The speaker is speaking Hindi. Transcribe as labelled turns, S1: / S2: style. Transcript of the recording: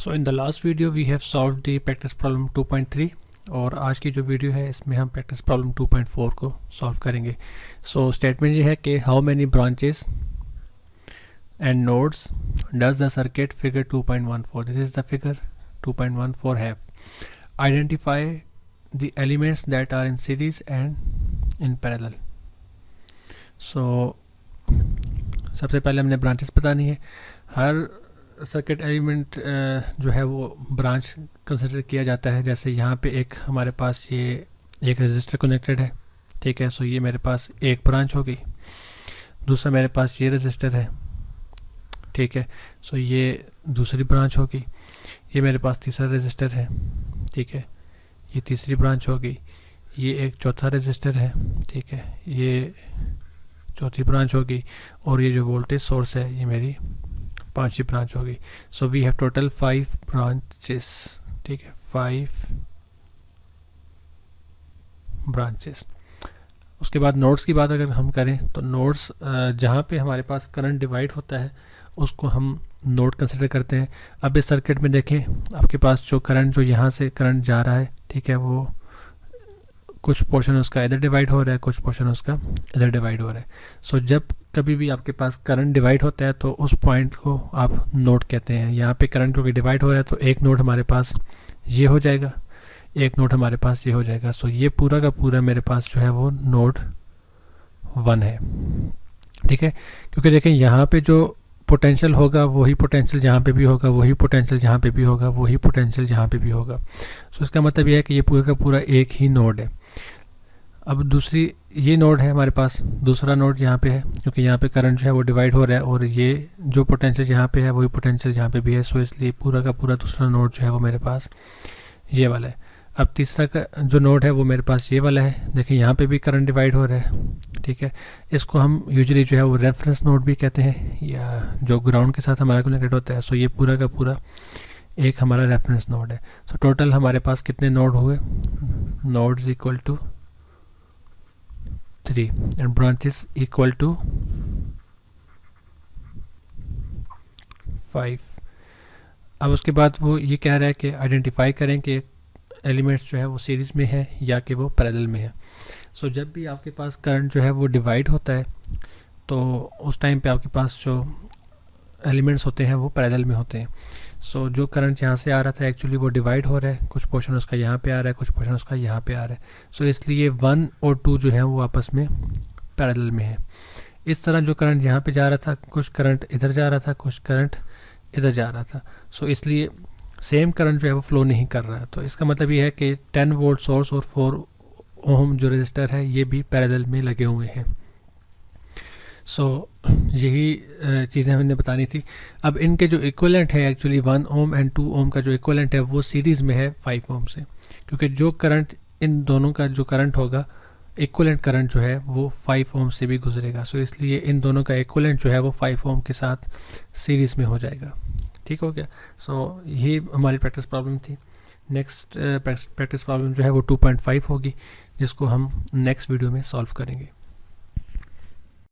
S1: So in the last video we have solved the practice problem 2.3 और आज की जो वीडियो है इसमें हम प्रैक्टिस प्रॉब्लम 2.4 को सॉल्व करेंगे। सो स्टेटमेंट ये है कि how many branches and nodes does the circuit figure 2.14, this is the figure 2.14 have. Identify the elements that are in series and in parallel. So सबसे पहले हमने ब्रांचेस बतानी है। हर सर्किट एलिमेंट जो है वो ब्रांच कंसिडर किया जाता है। जैसे यहाँ पे एक हमारे पास ये एक रजिस्टर कनेक्टेड है, ठीक है। सो ये मेरे पास एक ब्रांच हो गई। दूसरा मेरे पास ये रजिस्टर है, ठीक है। सो ये दूसरी ब्रांच होगी। ये मेरे पास तीसरा रजिस्टर है, ठीक है। ये तीसरी ब्रांच होगी। ये एक चौथा रजिस्टर है, ठीक है। ये चौथी ब्रांच होगी। और ये जो वोल्टेज सोर्स है ये मेरी पांचवी ब्रांच होगी। So we have total 5 branches, ठीक है, 5 ब्रांचेस। उसके बाद नोड्स की बात अगर हम करें तो नोड्स जहाँ पे हमारे पास करंट डिवाइड होता है उसको हम नोड कंसिडर करते हैं। अब इस सर्किट में देखें आपके पास जो करंट जो यहाँ से करंट जा रहा है, ठीक है, वो कुछ पोर्शन उसका इधर डिवाइड हो रहा है, कुछ पोर्शन उसका इधर डिवाइड हो रहा है। सो जब कभी भी आपके पास करंट डिवाइड होता है तो उस पॉइंट को आप नोड कहते हैं। यहाँ पे करंट क्योंकि डिवाइड हो रहा है तो एक नोड हमारे पास ये हो जाएगा, एक नोड हमारे पास ये हो जाएगा। सो ये पूरा का पूरा मेरे पास जो है वो नोड 1 है, ठीक है। क्योंकि देखें यहाँ पे जो पोटेंशियल होगा वही पोटेंशियल जहाँ पे भी होगा, वही पोटेंशियल जहाँ पे भी होगा, वही पोटेंशियल जहाँ पे भी होगा। सो इसका मतलब ये है कि ये पूरा का पूरा एक ही नोड है। अब दूसरी ये नोड है हमारे पास, दूसरा नोड यहाँ पे है क्योंकि यहाँ पे करंट जो है वो डिवाइड हो रहा है और ये जो पोटेंशियल यहाँ पे है वही पोटेंशियल यहाँ पे भी है। सो इसलिए पूरा का पूरा दूसरा नोड जो है वो मेरे पास ये वाला है। अब तीसरा का जो नोड है वो मेरे पास ये वाला है। देखिए यहाँ पे भी करंट डिवाइड हो रहा है, ठीक है। इसको हम यूजुअली जो है वो रेफरेंस नोड भी कहते हैं या जो ग्राउंड के साथ हमारा कनेक्टेड होता है। सो ये पूरा का पूरा एक हमारा रेफरेंस नोड है। सो टोटल हमारे पास कितने नोड हुए? Nodes equal to 3 and branches equal to 5। अब उसके बाद वो ये कह रहा है कि आइडेंटिफाई करें कि एलिमेंट्स जो है वो सीरीज़ में है या कि वो पैरेलल में है। सो जब भी आपके पास करंट जो है वो डिवाइड होता है तो उस टाइम पे आपके पास जो एलिमेंट्स होते हैं वो पैरेलल में होते हैं। सो जो करंट यहाँ से आ रहा था एक्चुअली वो डिवाइड हो रहा है, कुछ पोर्शन उसका यहाँ पे आ रहा है, कुछ पोर्शन उसका यहाँ पे आ रहा है। सो इसलिए 1 और 2 जो है वो आपस में पैरेलल में है। इस तरह जो करंट यहाँ पे जा रहा था, कुछ करंट इधर जा रहा था, कुछ करंट इधर जा रहा था। सो इसलिए सेम करंट जो है वो फ्लो नहीं कर रहा है। तो इसका मतलब ये है कि 10 वोल्ट सोर्स और 4 ओम जो रजिस्टर है ये भी पैरेलल में लगे हुए हैं। सो यही चीज़ें हमने बतानी थी। अब इनके जो इक्वलेंट है एक्चुअली 1 ओम एंड 2 ओम का जो इक्वलेंट है वो सीरीज़ में है 5 ओम से, क्योंकि जो करंट इन दोनों का जो करंट होगा इक्वलेंट करंट जो है वो 5 ओम से भी गुजरेगा। सो इसलिए इन दोनों का इक्वलेंट जो है वो 5 ओम के साथ सीरीज़ में हो जाएगा। ठीक हो गया। सो ये हमारी प्रैक्टिस प्रॉब्लम थी। नेक्स्ट प्रैक्टिस प्रॉब्लम जो है वो 2.5 होगी जिसको हम नेक्स्ट वीडियो में सॉल्व करेंगे।